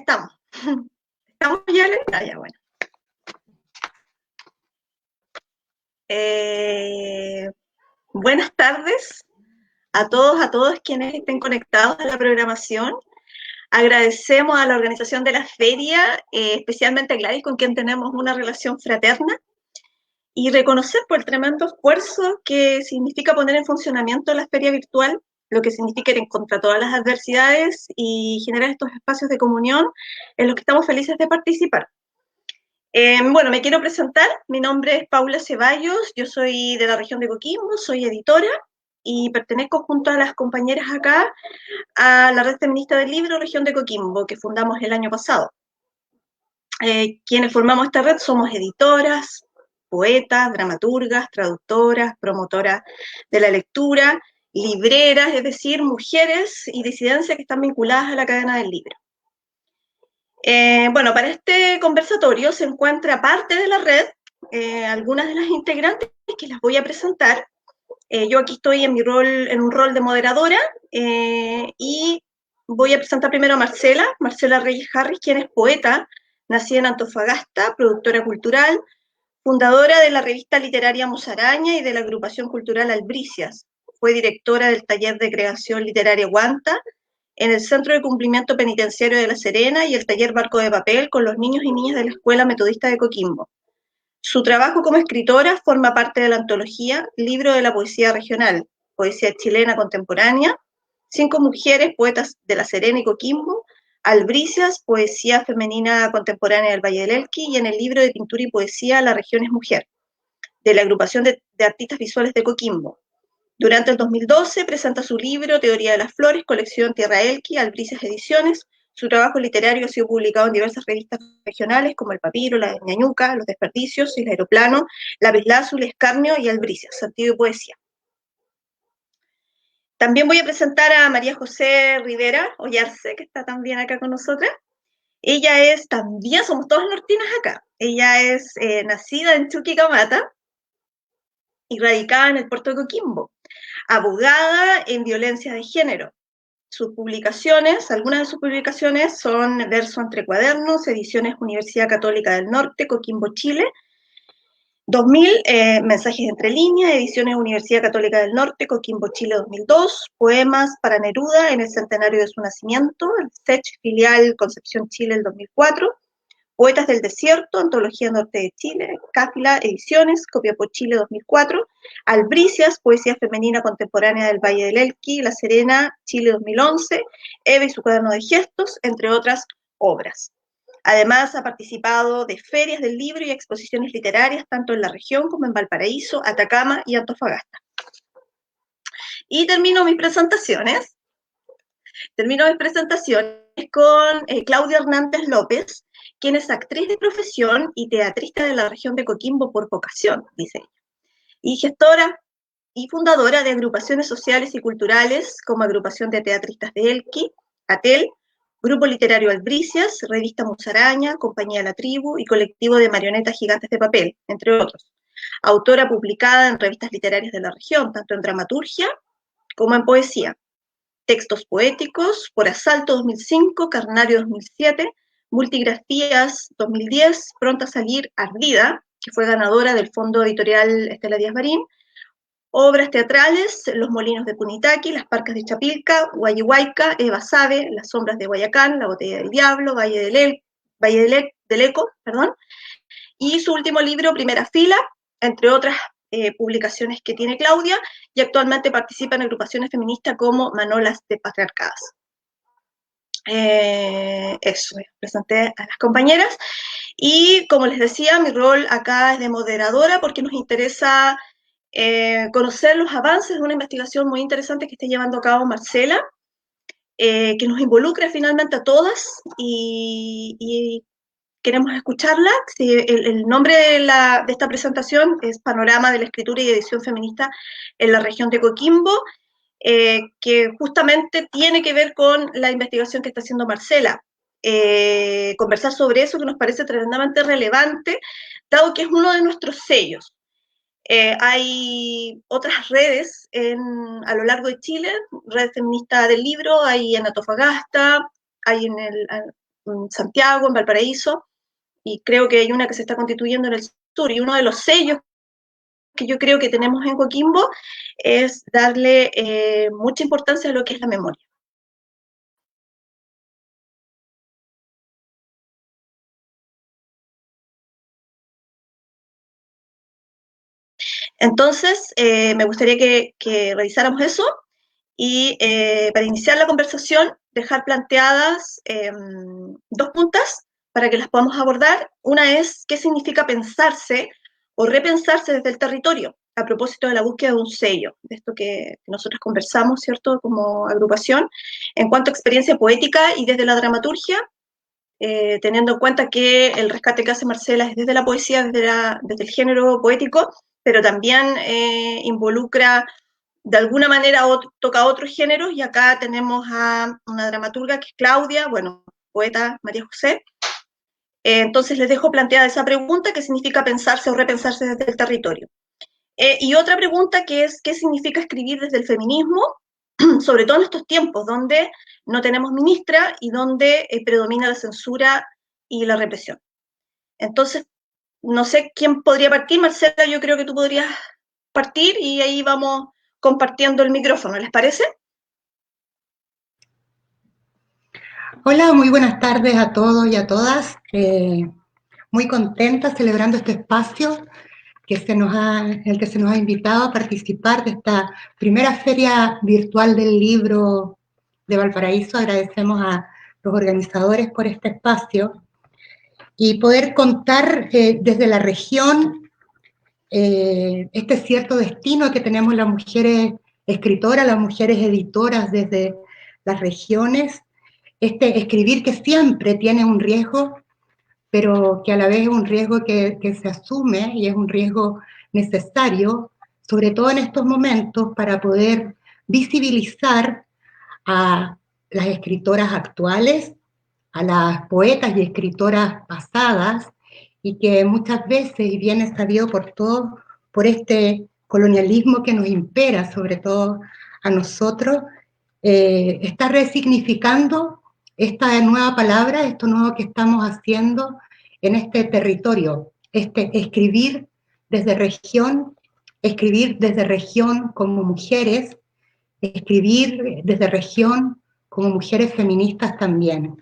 estamos. Estamos ya, Elena, ya, bueno. Buenas tardes a todos quienes estén conectados a la programación. Agradecemos a la organización de la feria, especialmente a Gladys, con quien tenemos una relación fraterna, y reconocer por el tremendo esfuerzo que significa poner en funcionamiento la feria virtual, lo que significa ir en contra de todas las adversidades y generar estos espacios de comunión en los que estamos felices de participar. Bueno, me quiero presentar. Mi nombre es Paula Ceballos, yo soy de la región de Coquimbo, soy editora y pertenezco junto a las compañeras acá a la Red Feminista del Libro Región de Coquimbo, que fundamos el año pasado. Quienes formamos esta red somos editoras, poetas, dramaturgas, traductoras, promotoras de la lectura, libreras, es decir, mujeres y disidencias que están vinculadas a la cadena del libro. Bueno, para este conversatorio se encuentra parte de la red, algunas de las integrantes que las voy a presentar. Yo aquí estoy en un rol de moderadora y voy a presentar primero a Marcela Reyes Harris, quien es poeta, nacida en Antofagasta, productora cultural, fundadora de la revista literaria Musaraña y de la agrupación cultural Albricias. Fue directora del taller de creación literaria Guanta, en el Centro de Cumplimiento Penitenciario de La Serena y el taller Barco de Papel con los niños y niñas de la Escuela Metodista de Coquimbo. Su trabajo como escritora forma parte de la antología Libro de la Poesía Regional, Poesía Chilena Contemporánea, 5 mujeres poetas de La Serena y Coquimbo, Albricias, Poesía Femenina Contemporánea del Valle del Elqui, y en el libro de Pintura y Poesía La Región es Mujer, de la agrupación de artistas visuales de Coquimbo. Durante el 2012 presenta su libro Teoría de las Flores, colección Tierra Elqui, Albricias Ediciones. Su trabajo literario ha sido publicado en diversas revistas regionales como El Papiro, La Ñañuca, Los Desperdicios, El Aeroplano, Lapislázuli, Escarnio y Albricias, Sentido y Poesía. También voy a presentar a María José Rivera Ollarse, que está también acá con nosotras. Ella es también, somos todas nortinas acá. Ella es nacida en Chuquicamata y radicada en el puerto de Coquimbo. Abogada en violencia de género. Sus publicaciones, algunas de sus publicaciones son Verso entre cuadernos, Ediciones Universidad Católica del Norte, Coquimbo, Chile, 2000, Mensajes entre líneas, Ediciones Universidad Católica del Norte, Coquimbo, Chile, 2002, Poemas para Neruda en el centenario de su nacimiento, el SECH Filial Concepción, Chile, el 2004, Poetas del Desierto, Antología Norte de Chile, Cáfila Ediciones, Copiapó, Chile, 2004, Albricias, Poesía Femenina Contemporánea del Valle del Elqui, La Serena, Chile, 2011, Eva y su cuaderno de gestos, entre otras obras. Además, ha participado de ferias del libro y exposiciones literarias, tanto en la región como en Valparaíso, Atacama y Antofagasta. Y termino mis presentaciones con Claudia Hernández López, quien es actriz de profesión y teatrista de la región de Coquimbo por vocación, dice ella, y gestora y fundadora de agrupaciones sociales y culturales como Agrupación de Teatristas de Elqui, ATEL, Grupo Literario Albricias, Revista Musaraña, Compañía La Tribu y Colectivo de Marionetas Gigantes de Papel, entre otros. Autora publicada en revistas literarias de la región, tanto en dramaturgia como en poesía. Textos poéticos, Por Asalto 2005, Carnario 2007, Multigrafías 2010, Pronta a Salir, Ardida, que fue ganadora del Fondo Editorial Estela Díaz Marín. Obras teatrales, Los Molinos de Punitaqui, Las Parcas de Chapilca, Guayihuayca, Eva Sabe, Las Sombras de Guayacán, La Botella del Diablo, Valle del Eco, perdón, y su último libro, Primera Fila, entre otras publicaciones que tiene Claudia, y actualmente participa en agrupaciones feministas como Manolas de Patriarcadas. Eso, presenté a las compañeras, y como les decía, mi rol acá es de moderadora porque nos interesa conocer los avances de una investigación muy interesante que está llevando a cabo Marcela, que nos involucra finalmente a todas y queremos escucharla. Sí, el nombre de esta presentación es Panorama de la Escritura y Edición Feminista en la región de Coquimbo, que justamente tiene que ver con la investigación que está haciendo Marcela. Conversar sobre eso que nos parece tremendamente relevante, dado que es uno de nuestros sellos. Hay otras redes a lo largo de Chile, Red Feminista del Libro, hay en Antofagasta, hay Santiago, en Valparaíso, y creo que hay una que se está constituyendo en el sur, y uno de los sellos que yo creo que tenemos en Coquimbo es darle mucha importancia a lo que es la memoria. Entonces, me gustaría que revisáramos eso y para iniciar la conversación, dejar planteadas dos puntas para que las podamos abordar. Una es qué significa pensarse o repensarse desde el territorio, a propósito de la búsqueda de un sello, de esto que nosotros conversamos, ¿cierto?, como agrupación, en cuanto a experiencia poética y desde la dramaturgia, teniendo en cuenta que el rescate que hace Marcela es desde la poesía, desde el género poético, pero también involucra de alguna manera toca otros géneros, y acá tenemos a una dramaturga que es Claudia, bueno, poeta María José. Entonces les dejo planteada esa pregunta, ¿qué significa pensarse o repensarse desde el territorio? Y otra pregunta que es, ¿qué significa escribir desde el feminismo? Sobre todo en estos tiempos donde no tenemos ministra y donde predomina la censura y la represión. Entonces, no sé quién podría partir. Marcela, yo creo que tú podrías partir y ahí vamos compartiendo el micrófono, ¿les parece? Hola, muy buenas tardes a todos y a todas. Muy contenta celebrando este espacio en el que se nos ha invitado a participar de esta primera feria virtual del libro de Valparaíso. Agradecemos a los organizadores por este espacio y poder contar desde la región este cierto destino que tenemos las mujeres escritoras, las mujeres editoras desde las regiones, este escribir que siempre tiene un riesgo, pero que a la vez es un riesgo que se asume y es un riesgo necesario, sobre todo en estos momentos, para poder visibilizar a las escritoras actuales, a las poetas y escritoras pasadas, y que muchas veces, y bien es sabido por todos, por este colonialismo que nos impera, sobre todo a nosotros, está resignificando esta nueva palabra, esto nuevo que estamos haciendo en este territorio, este escribir desde región como mujeres, escribir desde región como mujeres feministas también.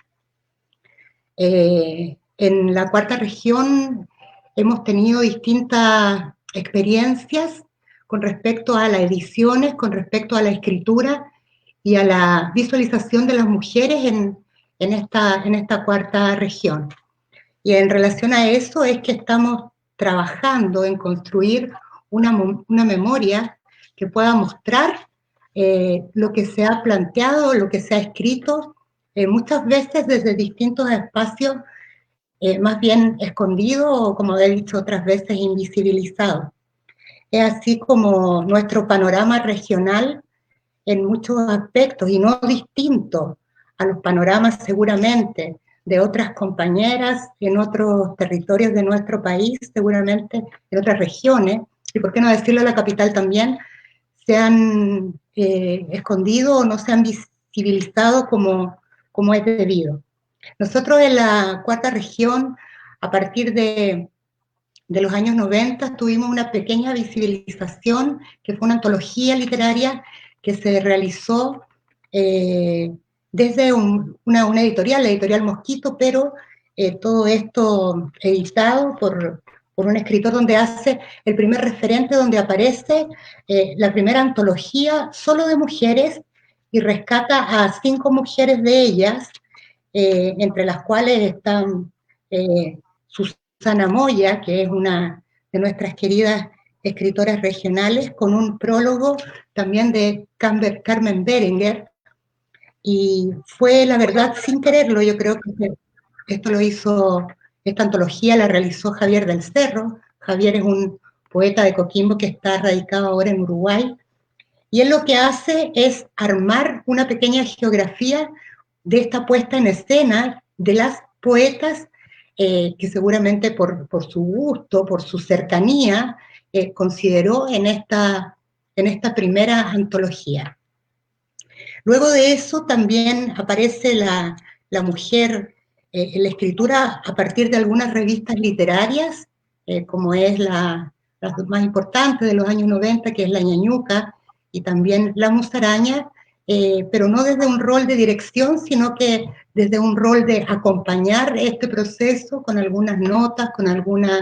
En la cuarta región hemos tenido distintas experiencias con respecto a las ediciones, con respecto a la escritura y a la visualización de las mujeres en esta cuarta región. Y en relación a eso es que estamos trabajando en construir una memoria que pueda mostrar lo que se ha planteado, lo que se ha escrito, muchas veces desde distintos espacios, más bien escondidos o, como he dicho otras veces, invisibilizados. Es así como nuestro panorama regional en muchos aspectos y no distinto a los panoramas seguramente de otras compañeras en otros territorios de nuestro país, seguramente en otras regiones, y por qué no decirlo la capital también, se han escondido o no se han visibilizado como es debido. Nosotros en la cuarta región, a partir de los años 90, tuvimos una pequeña visibilización, que fue una antología literaria que se realizó desde una editorial, la editorial Mosquito, pero todo esto editado por un escritor donde hace el primer referente, donde aparece la primera antología solo de mujeres y rescata a 5 mujeres de ellas, entre las cuales están Susana Moya, que es una de nuestras queridas escritoras regionales, con un prólogo también de Carmen Berenguer, y fue, la verdad, sin quererlo, yo creo que esta antología la realizó Javier del Cerro. Javier es un poeta de Coquimbo que está radicado ahora en Uruguay, y él lo que hace es armar una pequeña geografía de esta puesta en escena de las poetas que seguramente por su gusto, por su cercanía, consideró en esta primera antología. Luego de eso también aparece la mujer la escritura a partir de algunas revistas literarias, como es la más importante de los años 90, que es La Ñañuca, y también La Musaraña, pero no desde un rol de dirección, sino que desde un rol de acompañar este proceso con algunas notas, con algunos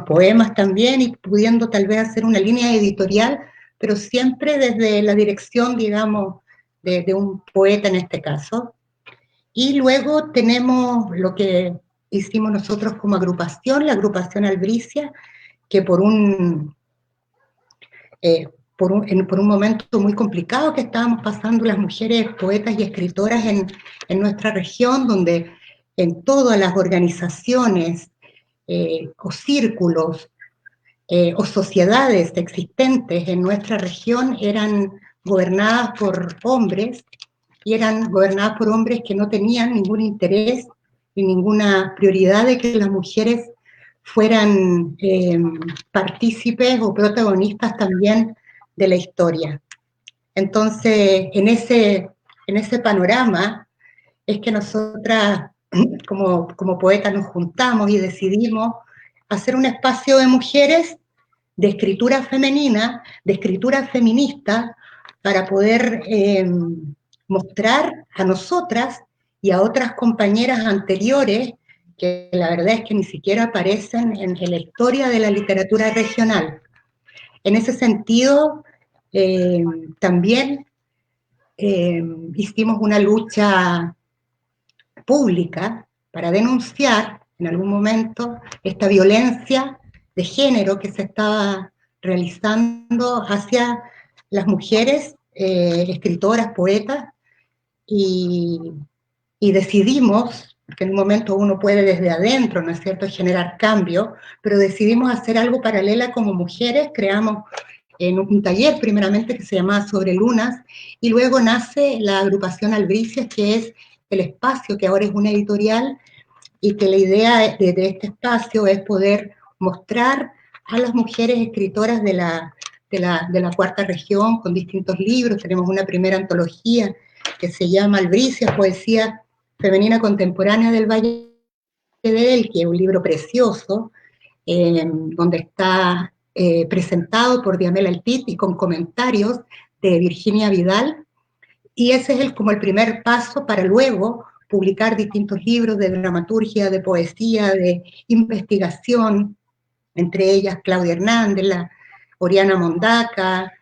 poemas también, y pudiendo tal vez hacer una línea editorial, pero siempre desde la dirección, digamos, de un poeta en este caso. Y luego tenemos lo que hicimos nosotros como agrupación, la agrupación Albricia, que por un momento muy complicado que estábamos pasando las mujeres poetas y escritoras en nuestra región, donde en todas las organizaciones o círculos o sociedades existentes en nuestra región eran gobernadas por hombres, y eran gobernadas por hombres que no tenían ningún interés y ninguna prioridad de que las mujeres fueran partícipes o protagonistas también de la historia. Entonces, en ese panorama es que nosotras como poetas nos juntamos y decidimos hacer un espacio de mujeres de escritura femenina, de escritura feminista, para poder mostrar a nosotras y a otras compañeras anteriores, que la verdad es que ni siquiera aparecen en la historia de la literatura regional. En ese sentido, también hicimos una lucha pública para denunciar en algún momento esta violencia de género que se estaba realizando hacia las mujeres escritoras, poetas, y, y decidimos, que en un momento uno puede desde adentro, ¿no es cierto?, generar cambio, pero decidimos hacer algo paralela como mujeres, creamos en un taller primeramente que se llamaba Sobre Lunas, y luego nace la agrupación Albricias, que es el espacio, que ahora es una editorial, y que la idea de este espacio es poder mostrar a las mujeres escritoras de la cuarta región con distintos libros. Tenemos una primera antología que se llama Albricias, Poesía Femenina Contemporánea del Valle de Elqui, un libro precioso, donde está presentado por Diamela Altit y con comentarios de Virginia Vidal, y ese es como el primer paso para luego publicar distintos libros de dramaturgia, de poesía, de investigación, entre ellas Claudia Hernández, Oriana Mondaca,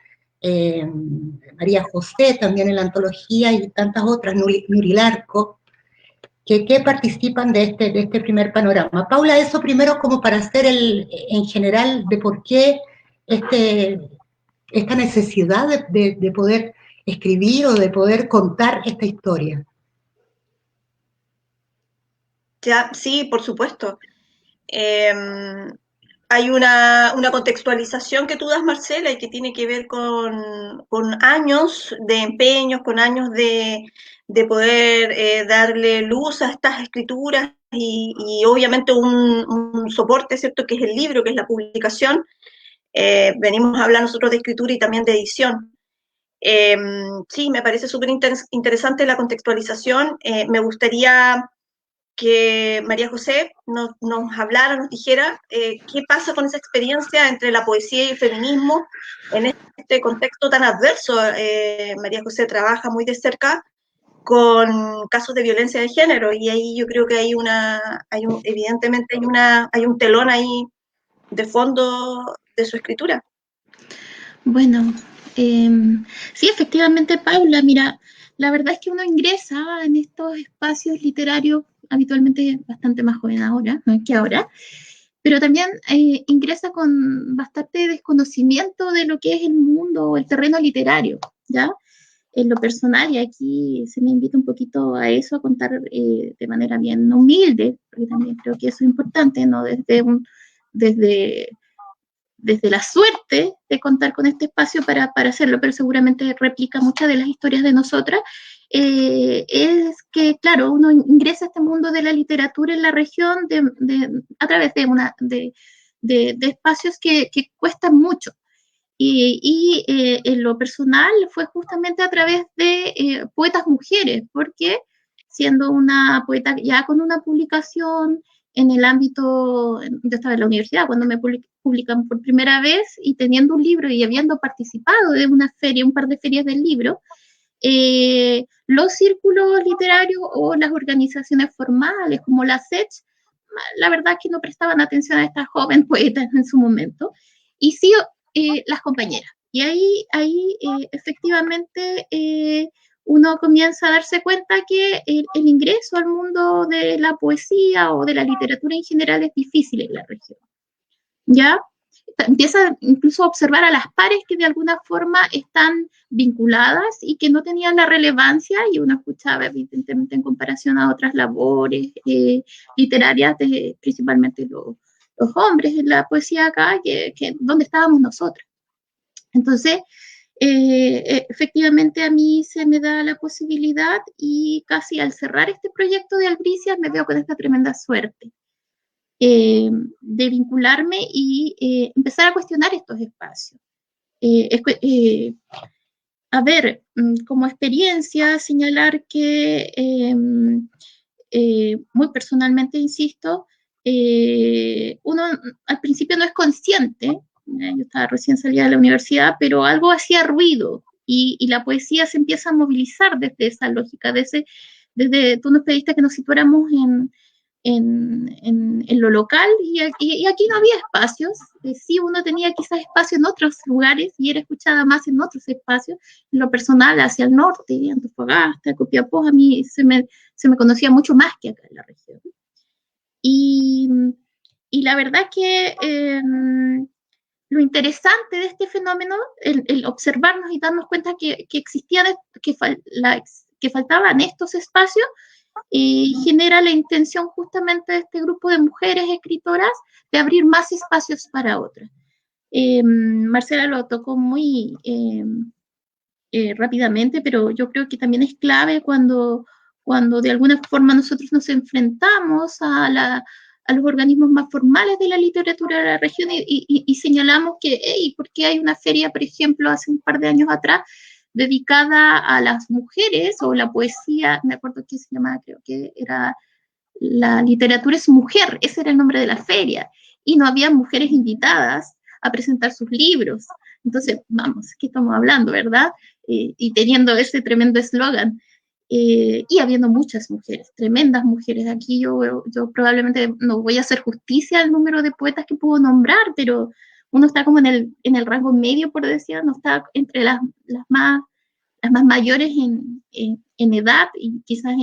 María José también en la antología, y tantas otras, Nuri Larco, que participan de este primer panorama. Paula, eso primero como para hacer en general de por qué esta necesidad de poder escribir o de poder contar esta historia. Ya, sí, por supuesto. Hay una contextualización que tú das, Marcela, y que tiene que ver con años de empeños, con años de poder darle luz a estas escrituras y obviamente un soporte, ¿cierto?, que es el libro, que es la publicación. Venimos a hablar nosotros de escritura y también de edición. Sí, me parece súper interesante la contextualización. Me gustaría que María José nos hablara, nos dijera qué pasa con esa experiencia entre la poesía y el feminismo en este contexto tan adverso. María José trabaja muy de cerca con casos de violencia de género y ahí yo creo que evidentemente hay un telón ahí de fondo de su escritura. Bueno, sí, efectivamente, Paula, mira, la verdad es que uno ingresa en estos espacios literarios habitualmente bastante más joven ahora, ¿no?, que ahora, pero también ingresa con bastante desconocimiento de lo que es el mundo o el terreno literario, ¿ya? En lo personal, y aquí se me invita un poquito a eso, a contar de manera bien humilde, porque también creo que eso es importante, ¿no? Desde la suerte de contar con este espacio para hacerlo, pero seguramente replica muchas de las historias de nosotras, es que, claro, uno ingresa a este mundo de la literatura en la región a través de espacios que cuestan mucho. Y en lo personal fue justamente a través de poetas mujeres, porque siendo una poeta ya con una publicación en el ámbito, yo estaba en la universidad cuando me publican por primera vez y teniendo un libro y habiendo participado de una feria, un par de ferias del libro, los círculos literarios o las organizaciones formales como la SECH, la verdad es que no prestaban atención a estas jóvenes poetas en su momento, y sí las compañeras. Y ahí efectivamente uno comienza a darse cuenta que el ingreso al mundo de la poesía o de la literatura en general es difícil en la región. ¿Ya? Empieza incluso a observar a las pares que de alguna forma están vinculadas y que no tenían la relevancia, y uno escuchaba evidentemente en comparación a otras labores literarias, principalmente los hombres en la poesía acá, donde estábamos nosotros. Entonces, efectivamente a mí se me da la posibilidad y casi al cerrar este proyecto de Albricias me veo con esta tremenda suerte. De vincularme y empezar a cuestionar estos espacios. A ver, como experiencia, señalar que muy personalmente, insisto, uno al principio no es consciente, yo estaba recién salida de la universidad, pero algo hacía ruido y la poesía se empieza a movilizar desde esa lógica, desde tú nos pediste que nos situáramos en lo local y aquí no había espacios, sí uno tenía quizás espacio en otros lugares y era escuchada más en otros espacios, en lo personal hacia el norte, Antofagasta, Copiapó, a mí se me conocía mucho más que acá en la región. Y la verdad que lo interesante de este fenómeno, el observarnos y darnos cuenta que existían, que faltaban estos espacios, genera la intención justamente de este grupo de mujeres escritoras de abrir más espacios para otras. Marcela lo tocó muy rápidamente, pero yo creo que también es clave cuando de alguna forma nosotros nos enfrentamos a los organismos más formales de la literatura de la región y señalamos que, hey, ¿por qué hay una feria, por ejemplo, hace un par de años atrás, dedicada a las mujeres o la poesía? Me acuerdo que se llamaba, creo que era La literatura es mujer, ese era el nombre de la feria, y no había mujeres invitadas a presentar sus libros. Entonces, vamos, ¿qué estamos hablando, verdad? Y teniendo ese tremendo eslogan. Y habiendo muchas mujeres, tremendas mujeres. Aquí yo probablemente no voy a hacer justicia al número de poetas que puedo nombrar, pero uno está como en el rango medio, por decir, no está entre las más mayores en edad y quizás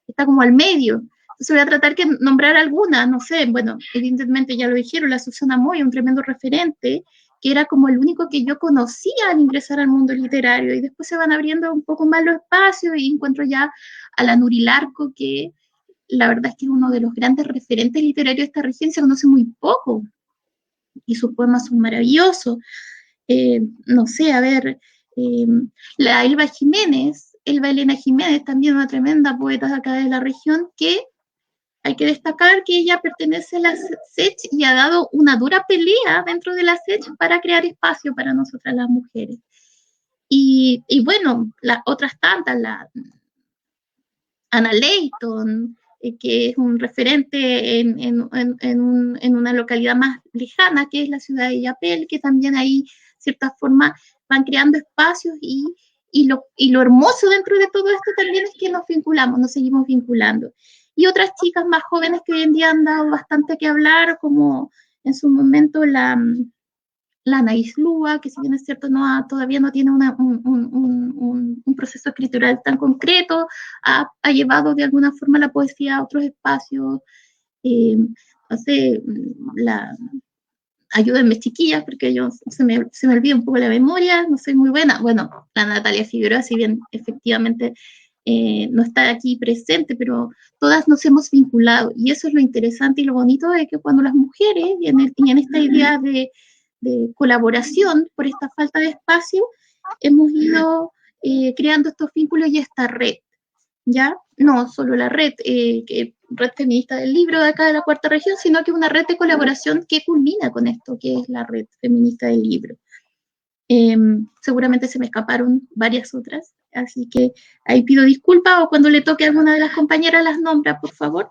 está como al medio. Entonces voy a tratar de nombrar algunas, no sé, bueno, evidentemente ya lo dijeron, la Susana Moy, un tremendo referente, que era como el único que yo conocía al ingresar al mundo literario, y después se van abriendo un poco más los espacios y encuentro ya a la Nuri Larco, que la verdad es que es uno de los grandes referentes literarios de esta región, se conoce muy poco, y sus poemas son maravillosos. No sé, a ver, la Elba Elena Jiménez, también una tremenda poeta de acá de la región, que hay que destacar que ella pertenece a la SECH y ha dado una dura pelea dentro de la SECH para crear espacio para nosotras las mujeres. Y bueno, las otras tantas, Ana Leighton, que es un referente en una localidad más lejana, que es la ciudad de Illapel, que también ahí, de cierta forma, van creando espacios y lo hermoso dentro de todo esto también es que nos vinculamos, nos seguimos vinculando. Y otras chicas más jóvenes que hoy en día han dado bastante que hablar, como en su momento la Anaís Lúa, que si bien es cierto todavía no tiene un proceso escritural tan concreto, ha llevado de alguna forma la poesía a otros espacios. No sé, ayúdenme chiquillas, porque yo se me olvida un poco la memoria, no soy muy buena. Bueno, la Natalia Figueroa, si bien efectivamente no está aquí presente, pero todas nos hemos vinculado, y eso es lo interesante y lo bonito de que cuando las mujeres, y en esta idea de colaboración por esta falta de espacio, hemos ido creando estos vínculos y esta red, ¿ya? No solo la red feminista del libro de acá de la Cuarta Región, sino que una red de colaboración que culmina con esto, que es la red feminista del libro. Seguramente se me escaparon varias otras, Así que ahí pido disculpas o cuando le toque a alguna de las compañeras las nombra, por favor.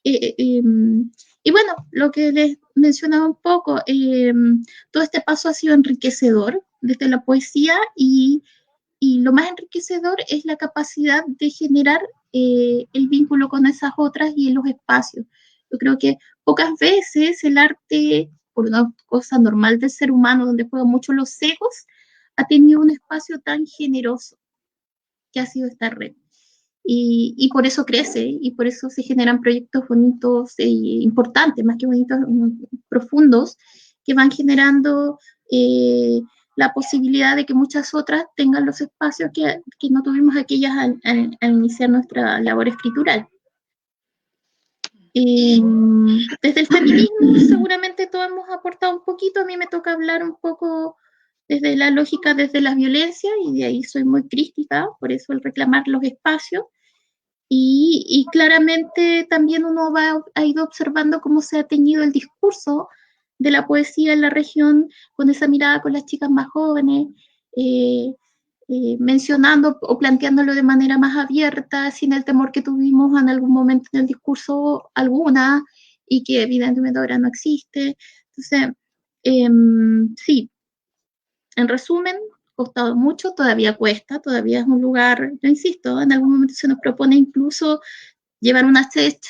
Y bueno, lo que les mencionaba un poco, todo este paso ha sido enriquecedor desde la poesía y lo más enriquecedor es la capacidad de generar el vínculo con esas otras y en los espacios. Yo creo que pocas veces el arte, por una cosa normal del ser humano, donde juegan mucho los egos, ha tenido un espacio tan generoso que ha sido esta red. Y por eso crece y por eso se generan proyectos bonitos e importantes, más que bonitos, profundos, que van generando la posibilidad de que muchas otras tengan los espacios que no tuvimos aquellas al iniciar nuestra labor escritural. Desde el feminismo seguramente todos hemos aportado un poquito, a mí me toca hablar un poco desde la lógica, desde la violencia, y de ahí soy muy crítica, por eso el reclamar los espacios. Y claramente también uno ha ido observando cómo se ha teñido el discurso de la poesía en la región con esa mirada con las chicas más jóvenes, mencionando o planteándolo de manera más abierta, sin el temor que tuvimos en algún momento en el discurso alguna y que evidentemente ahora no existe. Entonces, sí, en resumen, costado mucho, todavía cuesta, todavía es un lugar, yo insisto, en algún momento se nos propone incluso llevar una set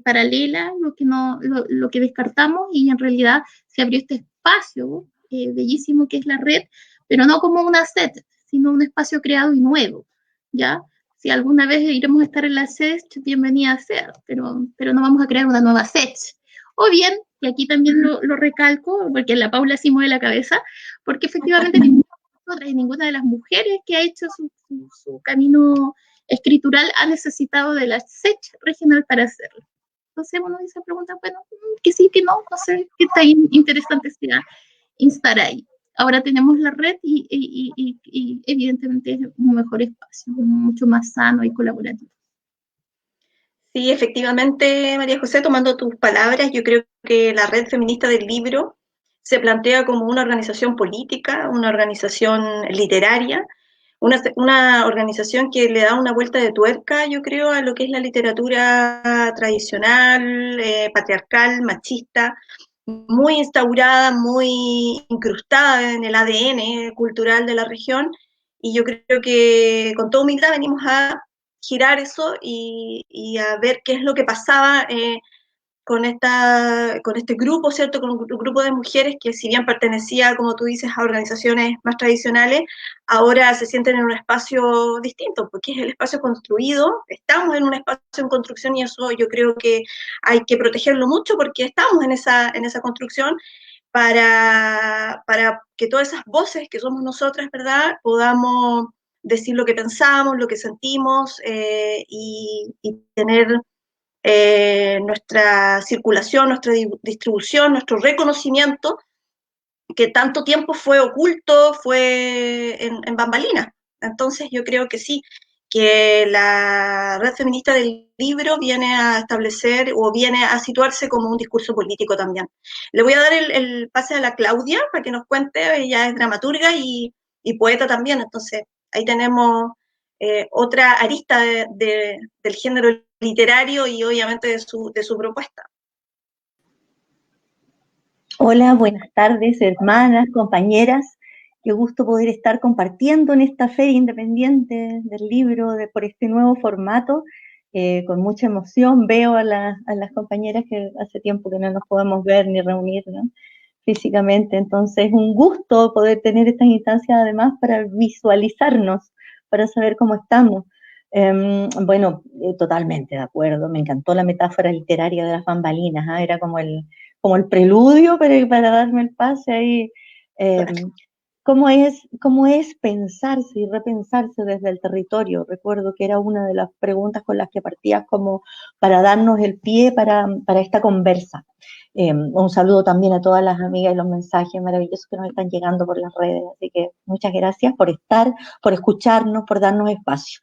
paralela, lo que descartamos, y en realidad se abrió este espacio bellísimo que es la red, pero no como una set, sino un espacio creado y nuevo, ¿ya? Si alguna vez iremos a estar en la set, bienvenida sea, pero no vamos a crear una nueva set. O bien, y aquí también lo recalco, porque la Paula sí mueve la cabeza, porque efectivamente ninguna de las mujeres que ha hecho su camino escritural ha necesitado de la SECH regional para hacerlo. Entonces uno dice, pregunta, bueno, que sí, que no sé qué tan interesante sea instar ahí. Ahora tenemos la red y evidentemente es un mejor espacio, mucho más sano y colaborativo. Sí, efectivamente, María José, tomando tus palabras, yo creo que la Red Feminista del Libro se plantea como una organización política, una organización literaria, una organización que le da una vuelta de tuerca, yo creo, a lo que es la literatura tradicional, patriarcal, machista, muy instaurada, muy incrustada en el ADN cultural de la región, y yo creo que con toda humildad venimos a girar eso y a ver qué es lo que pasaba con este grupo, ¿cierto? Con un grupo de mujeres que si bien pertenecía, como tú dices, a organizaciones más tradicionales, ahora se sienten en un espacio distinto, porque es el espacio construido, estamos en un espacio en construcción y eso yo creo que hay que protegerlo mucho porque estamos en esa construcción para que todas esas voces que somos nosotras, ¿verdad?, podamos decir lo que pensamos, lo que sentimos y tener nuestra circulación, nuestra distribución, nuestro reconocimiento, que tanto tiempo fue oculto, fue en bambalinas. Entonces yo creo que sí, que la Red Feminista del Libro viene a establecer o viene a situarse como un discurso político también. Le voy a dar el pase a la Claudia para que nos cuente, ella es dramaturga y poeta también, entonces ahí tenemos otra arista del género literario y obviamente de su propuesta. Hola, buenas tardes, hermanas, compañeras. Qué gusto poder estar compartiendo en esta feria independiente del libro por este nuevo formato. Con mucha emoción veo a las compañeras que hace tiempo que no nos podemos ver ni reunir, ¿no?, físicamente. Entonces, un gusto poder tener estas instancias además para visualizarnos, para saber cómo estamos. Bueno, totalmente de acuerdo. Me encantó la metáfora literaria de las bambalinas, ¿eh? Era como el preludio para darme el pase ahí. ¿Cómo es pensarse y repensarse desde el territorio? Recuerdo que era una de las preguntas con las que partías como para darnos el pie para esta conversa. Un saludo también a todas las amigas y los mensajes maravillosos que nos están llegando por las redes. Así que muchas gracias por estar, por escucharnos, por darnos espacio.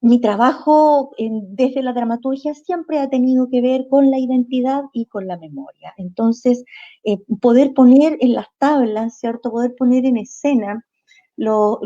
Mi trabajo desde la dramaturgia siempre ha tenido que ver con la identidad y con la memoria. Entonces, poder poner en las tablas, ¿cierto?, poder poner en escena los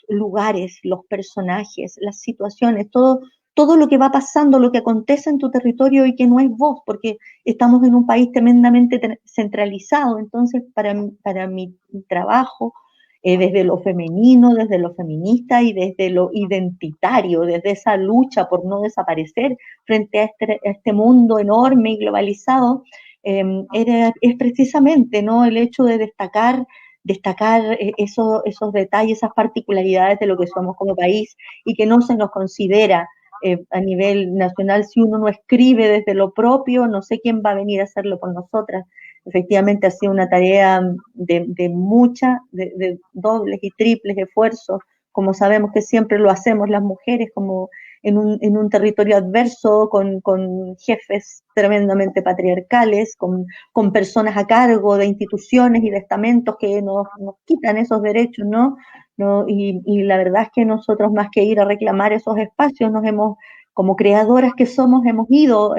lugares, los personajes, las situaciones, todo lo que va pasando, lo que acontece en tu territorio y que no es vos, porque estamos en un país tremendamente centralizado. Entonces, para mi trabajo, desde lo femenino, desde lo feminista y desde lo identitario, desde esa lucha por no desaparecer frente a este mundo enorme y globalizado, es precisamente, ¿no?, el hecho de destacar esos detalles, esas particularidades de lo que somos como país y que no se nos considera a nivel nacional. Si uno no escribe desde lo propio, no sé quién va a venir a hacerlo por nosotras. Efectivamente ha sido una tarea de dobles y triples esfuerzos, como sabemos que siempre lo hacemos las mujeres, como en un territorio adverso, con jefes tremendamente patriarcales, con personas a cargo de instituciones y de estamentos que nos quitan esos derechos, ¿no? Y la verdad es que nosotros, más que ir a reclamar esos espacios, como creadoras que somos, hemos ido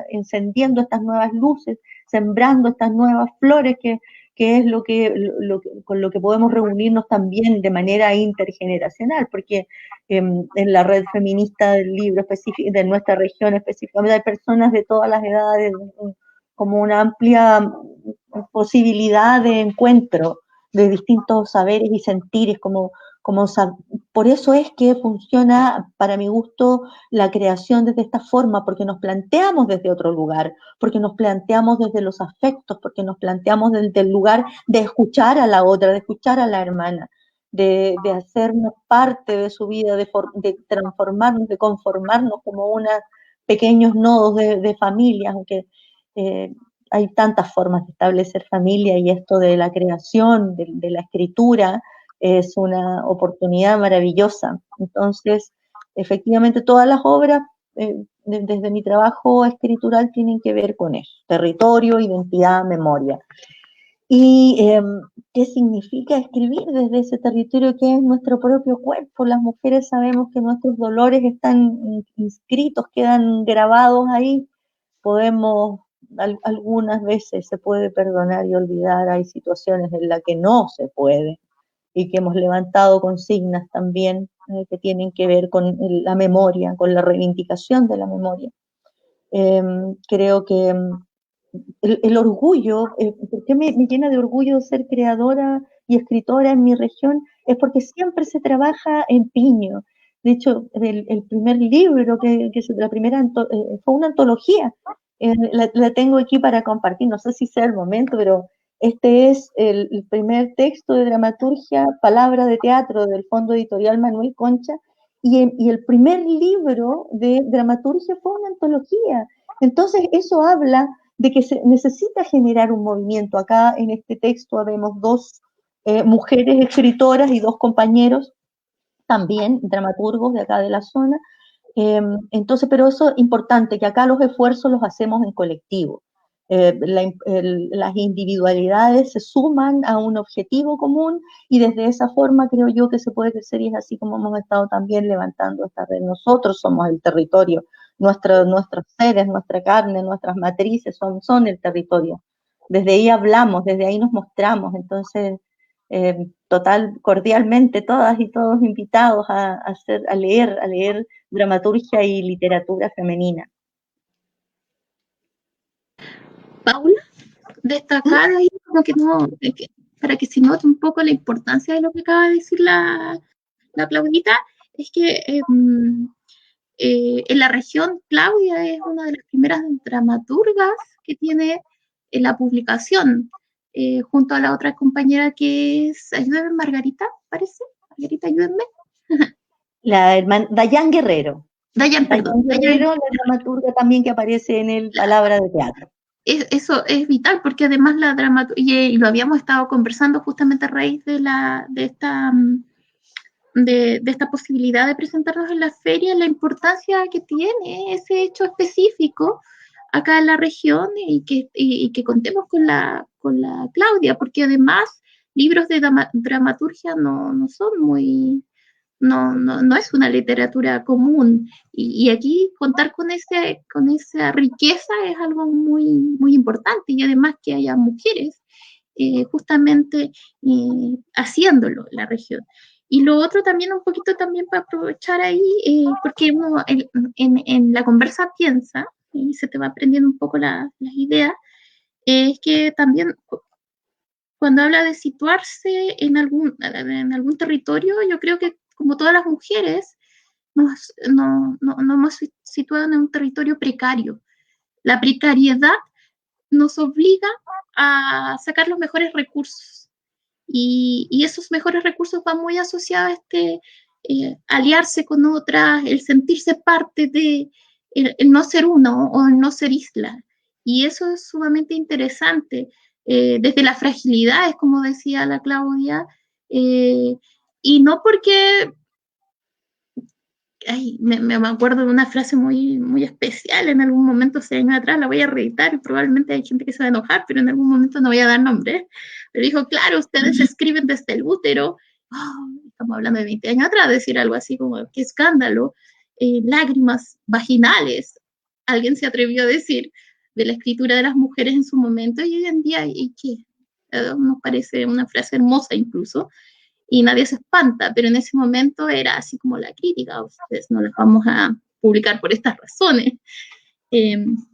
encendiendo estas nuevas luces, sembrando estas nuevas flores que es con lo que podemos reunirnos también de manera intergeneracional, porque en la red feminista del libro específico, de nuestra región específicamente, hay personas de todas las edades, como una amplia posibilidad de encuentro de distintos saberes y sentires, por eso es que funciona, para mi gusto, la creación desde esta forma, porque nos planteamos desde otro lugar, porque nos planteamos desde los afectos, porque nos planteamos desde el lugar de escuchar a la otra, de escuchar a la hermana, de hacernos parte de su vida, de transformarnos, de conformarnos como unos pequeños nodos de familia, aunque hay tantas formas de establecer familia, y esto de la creación, de la escritura, es una oportunidad maravillosa. Entonces, efectivamente, todas las obras, desde mi trabajo escritural, tienen que ver con eso: territorio, identidad, memoria. ¿Y qué significa escribir desde ese territorio que es nuestro propio cuerpo? Las mujeres sabemos que nuestros dolores están inscritos, quedan grabados ahí. Algunas veces se puede perdonar y olvidar, hay situaciones en las que no se puede, y que hemos levantado consignas también que tienen que ver con la memoria, con la reivindicación de la memoria. Creo que el orgullo, ¿por qué me llena de orgullo ser creadora y escritora en mi región? Es porque siempre se trabaja en piño. De hecho, el primer libro, fue una antología, la tengo aquí para compartir, no sé si sea el momento, pero este es el primer texto de dramaturgia, palabra de teatro, del Fondo Editorial Manuel Concha, y el primer libro de dramaturgia fue una antología. Entonces, eso habla de que se necesita generar un movimiento. Acá en este texto vemos dos mujeres escritoras y dos compañeros también dramaturgos de acá de la zona. Entonces, pero eso es importante, que acá los esfuerzos los hacemos en colectivo. Las individualidades se suman a un objetivo común, y desde esa forma creo yo que se puede crecer, y es así como hemos estado también levantando esta red. Nosotros somos el territorio, nuestros seres, nuestra carne, nuestras matrices son el territorio. Desde ahí hablamos, desde ahí nos mostramos. Entonces, cordialmente todas y todos invitados a leer dramaturgia y literatura femenina. Paula, destacar ahí como que no, para que se note un poco la importancia de lo que acaba de decir la Claudita, es que en la región Claudia es una de las primeras dramaturgas que tiene la publicación, junto a la otra compañera que es, ayúdame, Margarita, parece. Margarita, ayúdenme. La hermana Dayan Guerrero. Dayan Guerrero, la dramaturga también que aparece en el Palabra de Teatro. Eso es vital, porque además la dramaturgia, y lo habíamos estado conversando justamente a raíz de esta posibilidad de presentarnos en la feria, la importancia que tiene ese hecho específico acá en la región, y que contemos con la Claudia, porque además libros de dramaturgia no son muy... No es una literatura común, y aquí contar con esa riqueza es algo muy, muy importante, y además que haya mujeres justamente haciéndolo en la región. Y lo otro también, un poquito también para aprovechar ahí, porque uno en la conversa piensa, y se te va aprendiendo un poco las ideas, es que también cuando habla de situarse en algún territorio, yo creo que como todas las mujeres, nos hemos situado en un territorio precario. La precariedad nos obliga a sacar los mejores recursos. Y esos mejores recursos van muy asociados a aliarse con otras, el sentirse parte de, el no ser uno o el no ser isla. Y eso es sumamente interesante. Desde las fragilidades, como decía la Claudia, y no porque ay, me acuerdo de una frase muy, muy especial en algún momento, hace años atrás, la voy a reeditar y probablemente hay gente que se va a enojar, pero en algún momento no voy a dar nombre. Pero dijo, claro, ustedes escriben desde el útero. Oh, estamos hablando de 20 años atrás, decir algo así como, qué escándalo, lágrimas vaginales. Alguien se atrevió a decir de la escritura de las mujeres en su momento y hoy en día, ¿y qué? Nos parece una frase hermosa incluso, y nadie se espanta, pero en ese momento era así como la crítica, ustedes no las vamos a publicar por estas razones.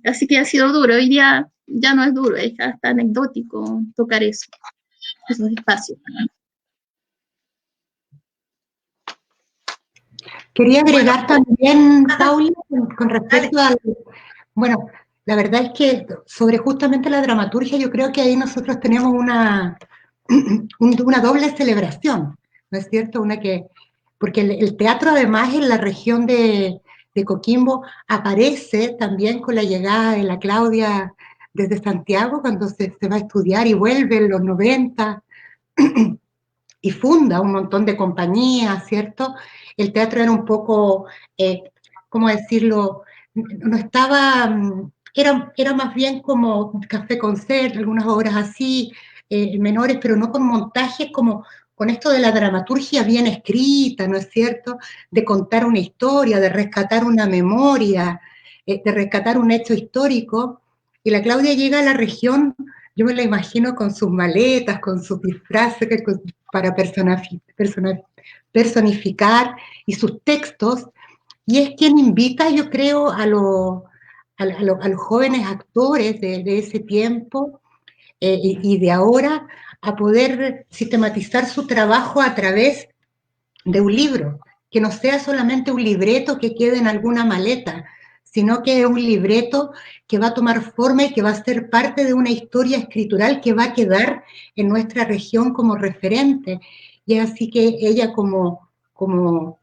Así que ha sido duro, hoy día ya no es duro, es hasta anecdótico tocar esos espacios. Quería agregar también, Paula, con respecto al... Bueno, la verdad es que sobre justamente la dramaturgia yo creo que ahí nosotros tenemos una doble celebración, ¿no es cierto? Porque el teatro además en la región de Coquimbo aparece también con la llegada de la Claudia desde Santiago, cuando se va a estudiar y vuelve en los 90, y funda un montón de compañías, ¿cierto? El teatro era un poco, ¿cómo decirlo? No estaba, era más bien como café concert, algunas obras así, menores, pero no con montajes como con esto de la dramaturgia bien escrita, ¿no es cierto? De contar una historia, de rescatar una memoria, de rescatar un hecho histórico. Y la Claudia llega a la región, yo me la imagino con sus maletas, con sus disfraces, para personificar y sus textos, y es quien invita, yo creo, a los jóvenes actores de ese tiempo y de ahora a poder sistematizar su trabajo a través de un libro, que no sea solamente un libreto que quede en alguna maleta, sino que es un libreto que va a tomar forma y que va a ser parte de una historia escritural que va a quedar en nuestra región como referente. Y así que ella como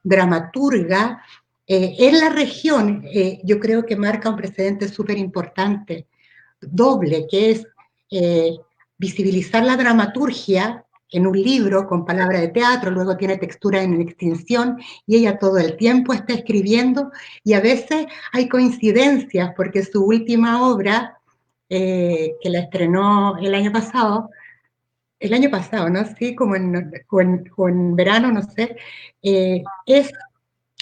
dramaturga en la región, yo creo que marca un precedente súper importante, doble, que es visibilizar la dramaturgia en un libro con palabra de teatro, luego tiene textura en extinción, y ella todo el tiempo está escribiendo, y a veces hay coincidencias, porque su última obra, que la estrenó el año pasado, ¿no? Sí, como en verano, no sé, es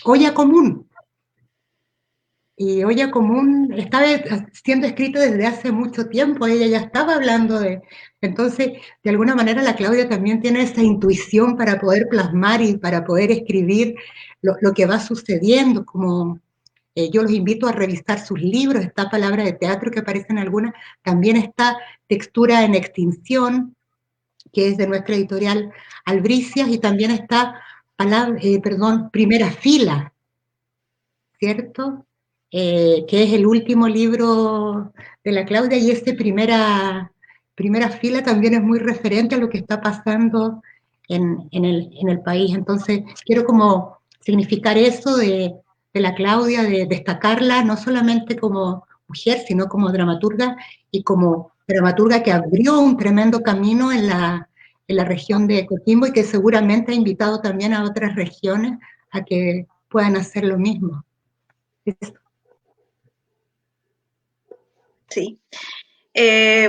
Olla Común. Y Olla Común estaba siendo escrita desde hace mucho tiempo, ella ya estaba hablando de... Entonces, de alguna manera la Claudia también tiene esa intuición para poder plasmar y para poder escribir lo que va sucediendo, como yo los invito a revisar sus libros, esta palabra de teatro que aparece en algunas, también está Textura en Extinción, que es de nuestra editorial Albricias, y también está Primera Fila, ¿cierto? Que es el último libro de la Claudia, y ese primera fila también es muy referente a lo que está pasando en el país. Entonces, quiero como significar eso de la Claudia, de destacarla no solamente como mujer, sino como dramaturga, y como dramaturga que abrió un tremendo camino en la región de Coquimbo, y que seguramente ha invitado también a otras regiones a que puedan hacer lo mismo. Sí.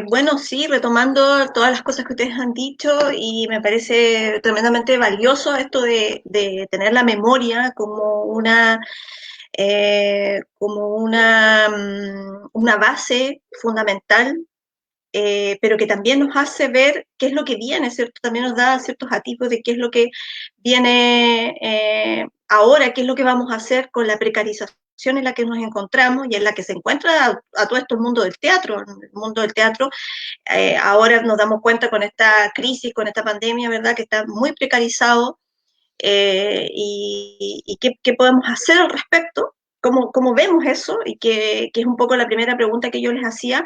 Bueno, sí, retomando todas las cosas que ustedes han dicho, y me parece tremendamente valioso esto de tener la memoria como una base fundamental pero que también nos hace ver qué es lo que viene, ¿cierto? También nos da ciertos atisbos de qué es lo que viene ahora, qué es lo que vamos a hacer con la precarización en la que nos encontramos y en la que se encuentra a todo esto el mundo del teatro. El mundo del teatro, ahora nos damos cuenta con esta crisis, con esta pandemia, ¿verdad? Que está muy precarizado, y qué podemos hacer al respecto, cómo vemos eso, y que es un poco la primera pregunta que yo les hacía,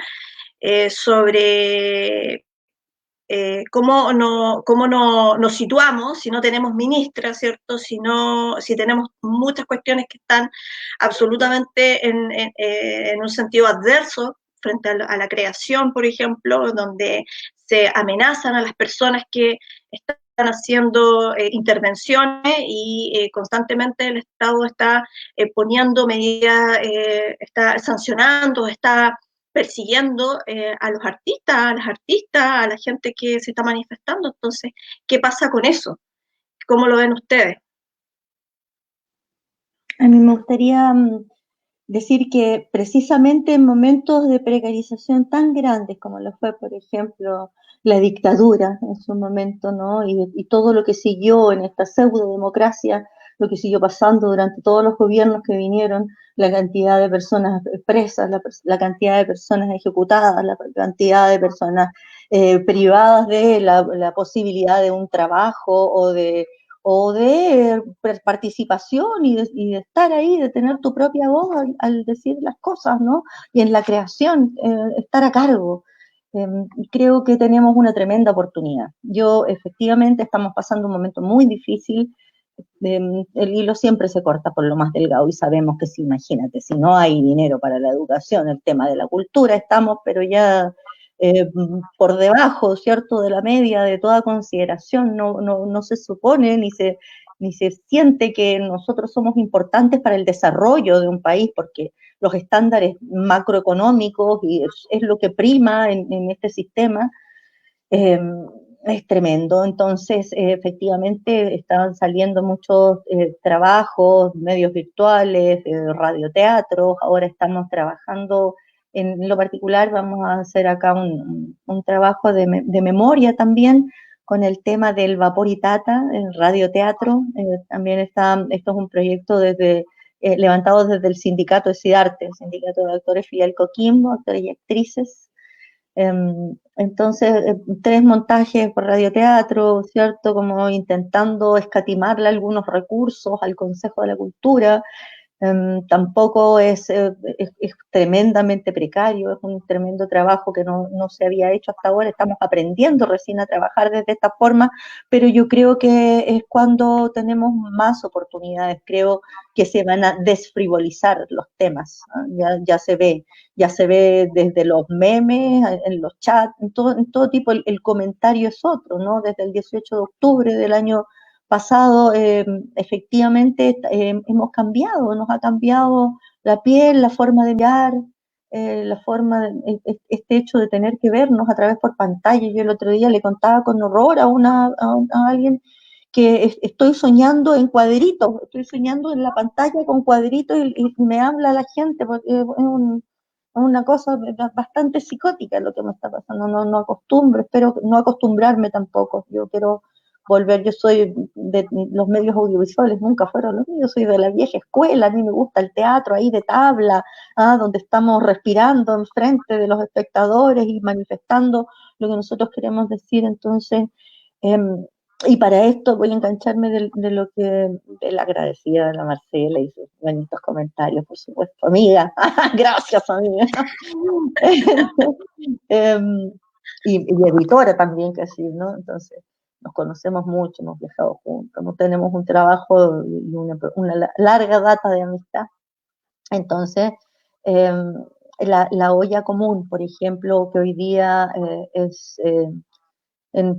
sobre cómo nos situamos si no tenemos ministra, ¿cierto? Si tenemos muchas cuestiones que están absolutamente en un sentido adverso frente a la creación, por ejemplo, donde se amenazan a las personas que están haciendo intervenciones, y constantemente el Estado está poniendo medidas, está sancionando, está persiguiendo a los artistas, a las artistas, a la gente que se está manifestando. Entonces, ¿qué pasa con eso? ¿Cómo lo ven ustedes? A mí me gustaría decir que precisamente en momentos de precarización tan grandes como lo fue, por ejemplo, la dictadura en su momento, ¿no? Y todo lo que siguió en esta pseudo-democracia, lo que siguió pasando durante todos los gobiernos que vinieron, la cantidad de personas presas, la cantidad de personas ejecutadas, la cantidad de personas privadas de la posibilidad de un trabajo o de participación y de estar ahí, de tener tu propia voz al decir las cosas, ¿no? Y en la creación, estar a cargo. Creo que tenemos una tremenda oportunidad. Efectivamente, estamos pasando un momento muy difícil. El hilo siempre se corta por lo más delgado y sabemos que sí, imagínate, si no hay dinero para la educación, el tema de la cultura, estamos, pero ya por debajo, ¿cierto?, de la media de toda consideración. No se supone ni se siente que nosotros somos importantes para el desarrollo de un país, porque los estándares macroeconómicos y es lo que prima en este sistema. Es tremendo. Entonces, efectivamente, estaban saliendo muchos trabajos, medios virtuales, radioteatros. Ahora estamos trabajando en lo particular, vamos a hacer acá un trabajo de memoria también con el tema del Vapor y Tata, el radioteatro. También esto es un proyecto levantado desde el sindicato de CIDARTE, el sindicato de actores Fidel Coquimbo, actores y actrices. Entonces, 3 montajes por radioteatro, ¿cierto? Como intentando escatimarle algunos recursos al Consejo de la Cultura. Tampoco es tremendamente precario, es un tremendo trabajo que no se había hecho hasta ahora. Estamos aprendiendo recién a trabajar desde esta forma, pero yo creo que es cuando tenemos más oportunidades. Creo que se van a desfrivolizar los temas, ¿no? Ya se ve desde los memes, en los chats, en todo tipo. El comentario es otro, ¿no? Desde el 18 de octubre del año pasado, efectivamente hemos cambiado, nos ha cambiado la piel, la forma de mirar, este hecho de tener que vernos a través por pantalla. Yo el otro día le contaba con horror a alguien que estoy soñando en cuadritos, estoy soñando en la pantalla con cuadritos y me habla la gente, porque es una cosa bastante psicótica lo que me está pasando. No acostumbro, espero no acostumbrarme tampoco. Yo quiero volver, yo soy de los medios audiovisuales, nunca fueron los míos, soy de la vieja escuela. A mí me gusta el teatro ahí de tabla, donde estamos respirando enfrente de los espectadores y manifestando lo que nosotros queremos decir. Entonces, y para esto voy a engancharme de la agradecida de la Marcela y sus bonitos comentarios, por supuesto. Amiga, gracias, amiga. Y editora también, casi, ¿no? Entonces, nos conocemos mucho, hemos viajado juntos, tenemos un trabajo y una larga data de amistad. Entonces, la olla común, por ejemplo, que hoy día es,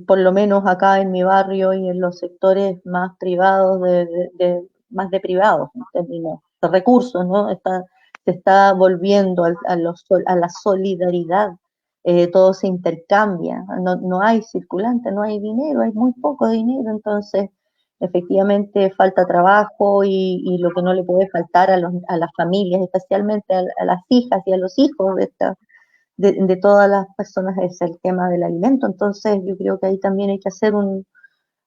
por lo menos acá en mi barrio y en los sectores más privados, más de privados, en términos de recursos, ¿no? Se está volviendo a la solidaridad. Todo se intercambia, no hay circulante, no hay dinero, hay muy poco dinero. Entonces efectivamente falta trabajo, y lo que no le puede faltar a las familias, especialmente a las hijas y a los hijos de todas las personas es el tema del alimento. Entonces yo creo que ahí también hay que hacer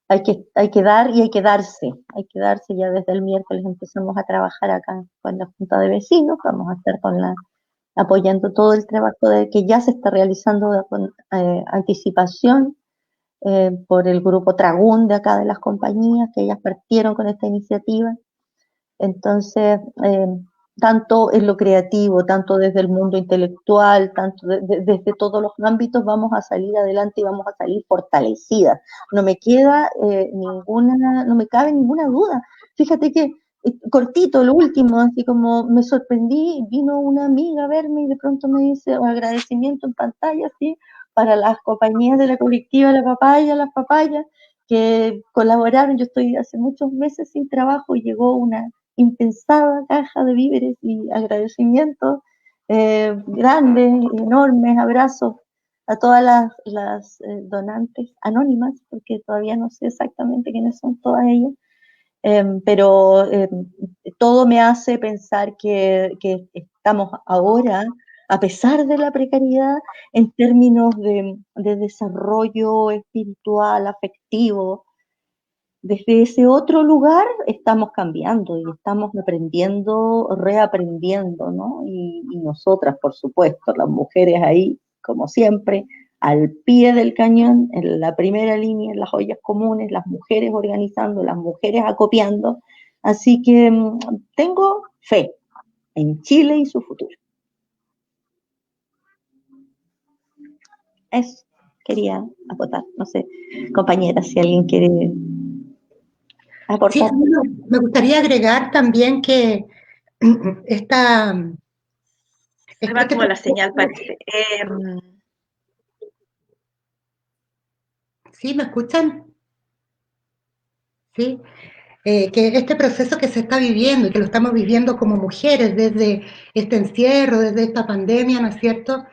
hay que dar y hay que darse ya desde el miércoles empezamos a trabajar acá con la Junta de Vecinos, vamos a estar apoyando todo el trabajo que ya se está realizando con anticipación por el grupo Tragún de acá de las compañías, que ellas partieron con esta iniciativa. Entonces, tanto en lo creativo, tanto desde el mundo intelectual, tanto desde todos los ámbitos vamos a salir adelante y vamos a salir fortalecidas. No me cabe ninguna duda. Fíjate que cortito, lo último, así como me sorprendí, vino una amiga a verme y de pronto me dice un agradecimiento en pantalla, ¿sí? Para las compañías de la colectiva La Papaya, las papayas, que colaboraron. Yo estoy hace muchos meses sin trabajo y llegó una impensada caja de víveres y agradecimientos grandes, enormes, abrazos a todas las donantes anónimas, porque todavía no sé exactamente quiénes son todas ellas, pero todo me hace pensar que estamos ahora, a pesar de la precariedad, en términos de desarrollo espiritual, afectivo, desde ese otro lugar estamos cambiando y estamos aprendiendo, reaprendiendo, ¿no? Y nosotras, por supuesto, las mujeres ahí, como siempre, al pie del cañón, en la primera línea, en las ollas comunes, las mujeres organizando, las mujeres acopiando. Así que tengo fe en Chile y su futuro. Eso quería aportar. No sé, compañeras, si alguien quiere aportar. Sí, me gustaría agregar también que esta... Se va como la señal, parece. ¿Sí? ¿Me escuchan? Sí. Que este proceso que se está viviendo y que lo estamos viviendo como mujeres desde este encierro, desde esta pandemia, ¿no es cierto?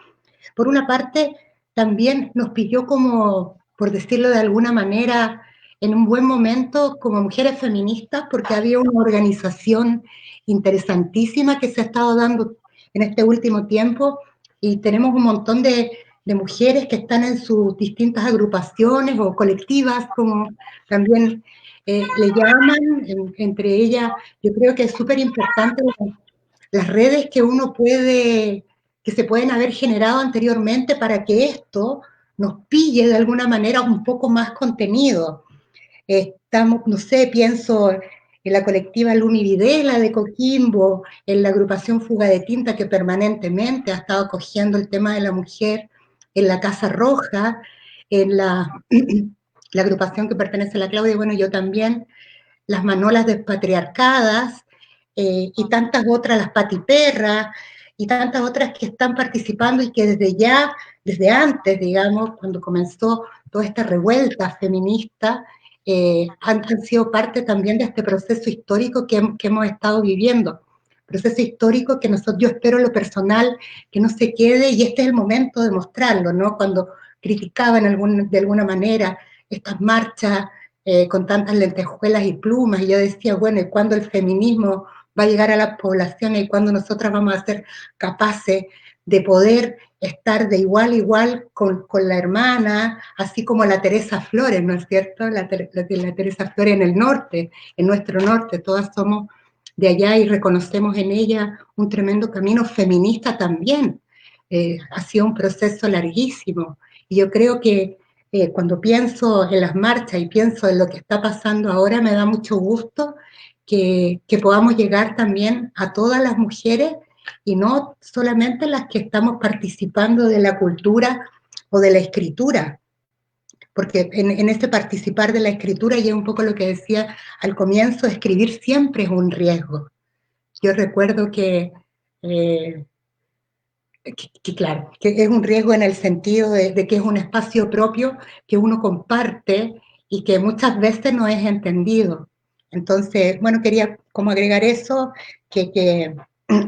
Por una parte, también nos pilló como, por decirlo de alguna manera, en un buen momento como mujeres feministas, porque había una organización interesantísima que se ha estado dando en este último tiempo y tenemos un montón de mujeres que están en sus distintas agrupaciones o colectivas, como también le llaman, entre ellas, yo creo que es súper importante las redes que uno puede, que se pueden haber generado anteriormente para que esto nos pille de alguna manera un poco más contenido. Estamos, no sé, pienso en la colectiva Lumi Videla de Coquimbo, en la agrupación Fuga de Tinta que permanentemente ha estado acogiendo el tema de la mujer, en la Casa Roja, en la agrupación que pertenece a la Claudia, bueno, yo también, las Manolas Despatriarcadas, y tantas otras, las Patiperras, y tantas otras que están participando y que desde antes, digamos, cuando comenzó toda esta revuelta feminista, han sido parte también de este proceso histórico que hemos estado viviendo. Proceso histórico que yo espero lo personal, que no se quede, y este es el momento de mostrarlo, ¿no? Cuando criticaban de alguna manera estas marchas con tantas lentejuelas y plumas, y yo decía, bueno, ¿y cuándo el feminismo va a llegar a las poblaciones y cuándo nosotras vamos a ser capaces de poder estar de igual a igual con la hermana, así como la Teresa Flores, ¿no es cierto? La Teresa Flores en el norte, en nuestro norte, todas somos de allá y reconocemos en ella un tremendo camino feminista también. Ha sido un proceso larguísimo y yo creo que cuando pienso en las marchas y pienso en lo que está pasando ahora, me da mucho gusto que podamos llegar también a todas las mujeres y no solamente las que estamos participando de la cultura o de la escritura, porque en este participar de la escritura, y es un poco lo que decía al comienzo, escribir siempre es un riesgo. Yo recuerdo que claro, que es un riesgo en el sentido de que es un espacio propio que uno comparte y que muchas veces no es entendido. Entonces, bueno, quería como agregar eso, que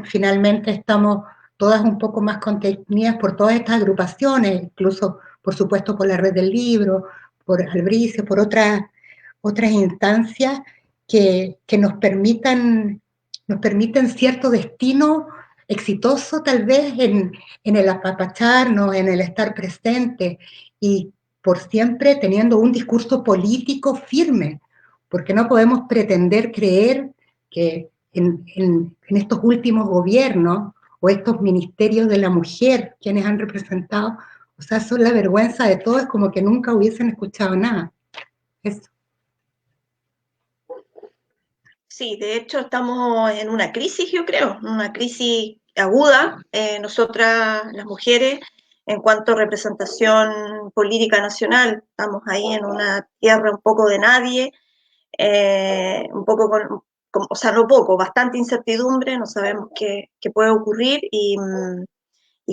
finalmente estamos todas un poco más contenidas por todas estas agrupaciones, incluso, por supuesto, por la Red del Libro, por Albricio, por otras instancias que nos permiten cierto destino exitoso tal vez en el apapacharnos, en el estar presente y por siempre teniendo un discurso político firme, porque no podemos pretender creer que en estos últimos gobiernos o estos ministerios de la mujer, quienes han representado, o sea, son la vergüenza de todos, como que nunca hubiesen escuchado nada. Eso. Sí, de hecho estamos en una crisis, yo creo, una crisis aguda, nosotras las mujeres, en cuanto a representación política nacional, estamos ahí en una tierra un poco de nadie, un poco o sea, no poco, bastante incertidumbre, no sabemos qué puede ocurrir y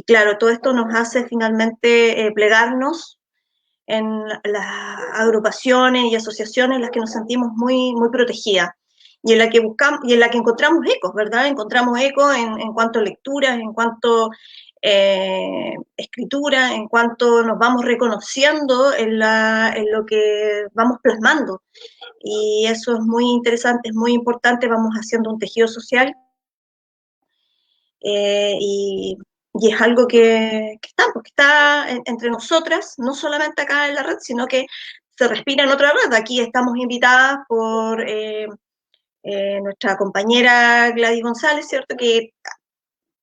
claro, todo esto nos hace finalmente plegarnos en las agrupaciones y asociaciones en las que nos sentimos muy, muy protegidas y en la que buscamos y en la que encontramos ecos, ¿verdad? Encontramos ecos en cuanto a lecturas, en cuanto escritura, en cuanto nos vamos reconociendo en lo que vamos plasmando. Y eso es muy interesante, es muy importante, vamos haciendo un tejido social y es algo que está entre nosotras, no solamente acá en la red, sino que se respira en otra red. Aquí estamos invitadas por nuestra compañera Gladys González, ¿cierto? Que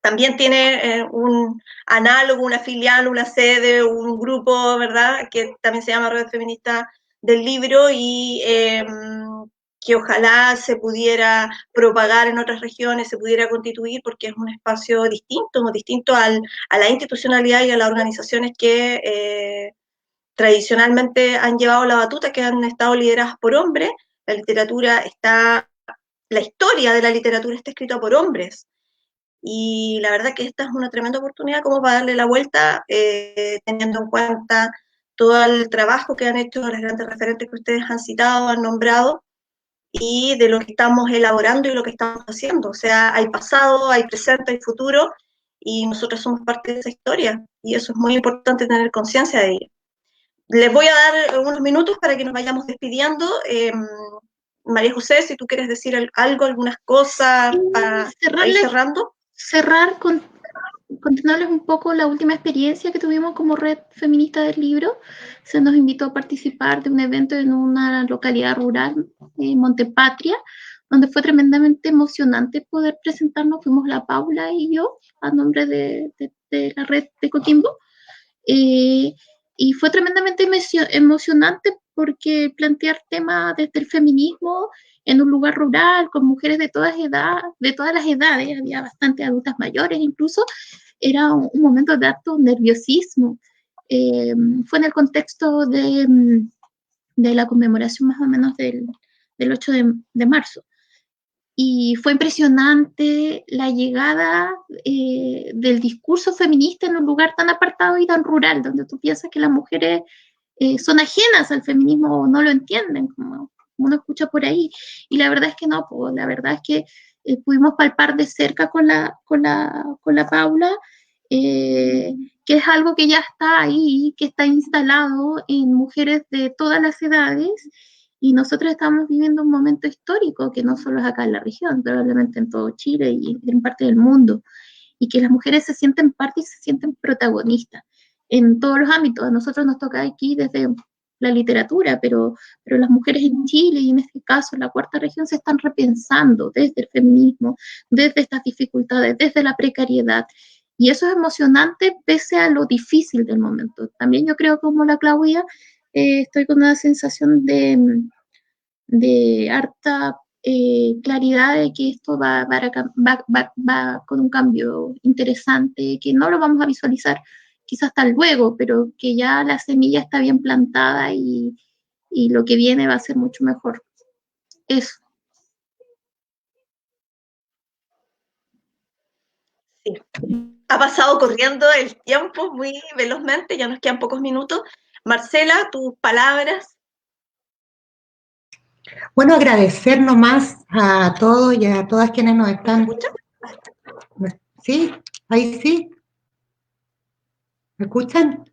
también tiene un análogo, una filial, una sede, un grupo, ¿verdad? Que también se llama Red Feminista del Libro y que ojalá se pudiera propagar en otras regiones, se pudiera constituir, porque es un espacio distinto a la institucionalidad y a las organizaciones que tradicionalmente han llevado la batuta, que han estado lideradas por hombres. La historia de la literatura está escrita por hombres, y la verdad que esta es una tremenda oportunidad como para darle la vuelta, teniendo en cuenta todo el trabajo que han hecho las grandes referentes que ustedes han citado, han nombrado, y de lo que estamos elaborando y lo que estamos haciendo. O sea, hay pasado, hay presente, hay futuro, y nosotros somos parte de esa historia, y eso es muy importante tener conciencia de ello. Les voy a dar unos minutos para que nos vayamos despidiendo. María José, si tú quieres decir algo, algunas cosas para ir cerrando. Cerrar contarles un poco la última experiencia que tuvimos como Red Feminista del Libro. Se nos invitó a participar de un evento en una localidad rural, Montepatria, donde fue tremendamente emocionante poder presentarnos. Fuimos la Paula y yo, a nombre de la red de Coquimbo. Y fue tremendamente emocionante porque plantear temas desde el feminismo en un lugar rural, con mujeres de todas las edades, había bastante adultas mayores incluso, era un momento de alto nerviosismo. Fue en el contexto de la conmemoración más o menos del 8 de marzo. Y fue impresionante la llegada del discurso feminista en un lugar tan apartado y tan rural, donde tú piensas que las mujeres son ajenas al feminismo o no lo entienden, como uno escucha por ahí. Y la verdad es que no, pues, la verdad es que pudimos palpar de cerca con la Paula, que es algo que ya está ahí, que está instalado en mujeres de todas las edades, y nosotros estamos viviendo un momento histórico que no solo es acá en la región, probablemente en todo Chile y en parte del mundo, y que las mujeres se sienten parte y se sienten protagonistas en todos los ámbitos. A nosotros nos toca aquí desde la literatura, pero las mujeres en Chile y en este caso en la cuarta región se están repensando desde el feminismo, desde estas dificultades, desde la precariedad. Y eso es emocionante pese a lo difícil del momento. También yo creo, como la Claudia, estoy con una sensación de harta claridad de que esto va con un cambio interesante, que no lo vamos a visualizar quizás hasta luego, pero que ya la semilla está bien plantada y lo que viene va a ser mucho mejor. Eso. Sí. Ha pasado corriendo el tiempo muy velozmente, ya nos quedan pocos minutos. Marcela, tus palabras. Bueno, agradecer nomás a todos y a todas quienes nos están... ¿Me escuchan? Sí, ahí sí. ¿Me escuchan?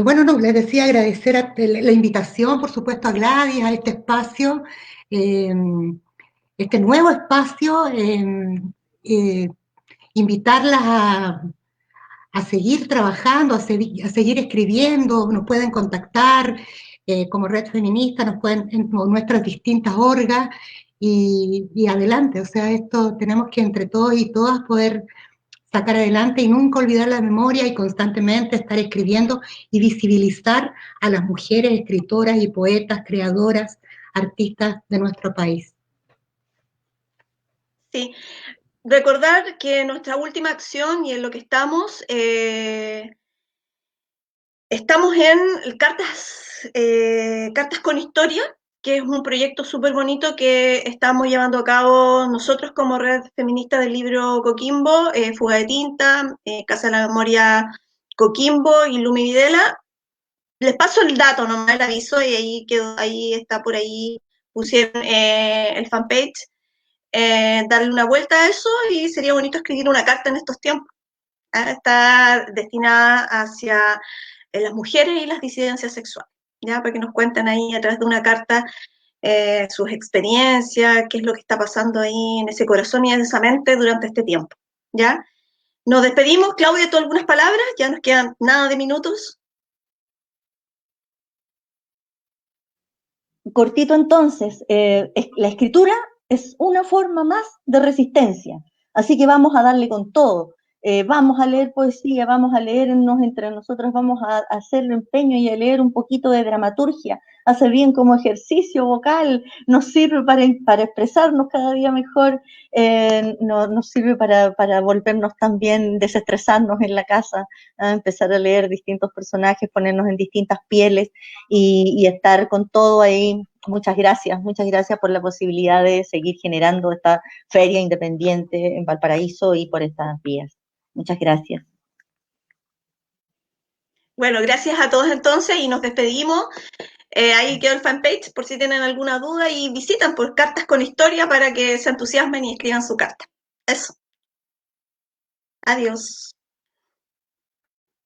Bueno, no, les decía agradecer la invitación, por supuesto, a Gladys, a este espacio. este nuevo espacio, invitarlas a seguir trabajando, a seguir escribiendo, nos pueden contactar como Red Feminista, nos pueden en nuestras distintas orgas y adelante, o sea, esto tenemos que entre todos y todas poder sacar adelante y nunca olvidar la memoria y constantemente estar escribiendo y visibilizar a las mujeres escritoras y poetas, creadoras, artistas de nuestro país. Sí, recordar que nuestra última acción y en lo que estamos en Cartas con Historia, que es un proyecto súper bonito que estamos llevando a cabo nosotros como Red Feminista del Libro Coquimbo, Fuga de Tinta, Casa de la Memoria Coquimbo y Lumi Videla. Les paso el dato, nomás el aviso, y ahí quedó, ahí está por ahí, pusieron el fanpage, darle una vuelta a eso y sería bonito escribir una carta en estos tiempos. Está destinada hacia las mujeres y las disidencias sexuales, ¿ya? Para que nos cuenten ahí a través de una carta sus experiencias, qué es lo que está pasando ahí en ese corazón y en esa mente durante este tiempo, ¿ya? Nos despedimos, Claudia, ¿tú algunas palabras? Ya nos quedan nada de minutos. Cortito entonces, la escritura es una forma más de resistencia, así que vamos a darle con todo. Vamos a leer poesía, vamos a leernos entre nosotros, vamos a hacerle empeño y a leer un poquito de dramaturgia. Hace bien como ejercicio vocal, nos sirve para expresarnos cada día mejor, nos sirve para volvernos también, desestresarnos en la casa, empezar a leer distintos personajes, ponernos en distintas pieles y estar con todo ahí. Muchas gracias por la posibilidad de seguir generando esta feria independiente en Valparaíso y por estas vías. Muchas gracias. Bueno, gracias a todos entonces y nos despedimos. Ahí quedó el fanpage por si tienen alguna duda y visitan por Cartas con Historia para que se entusiasmen y escriban su carta. Eso. Adiós.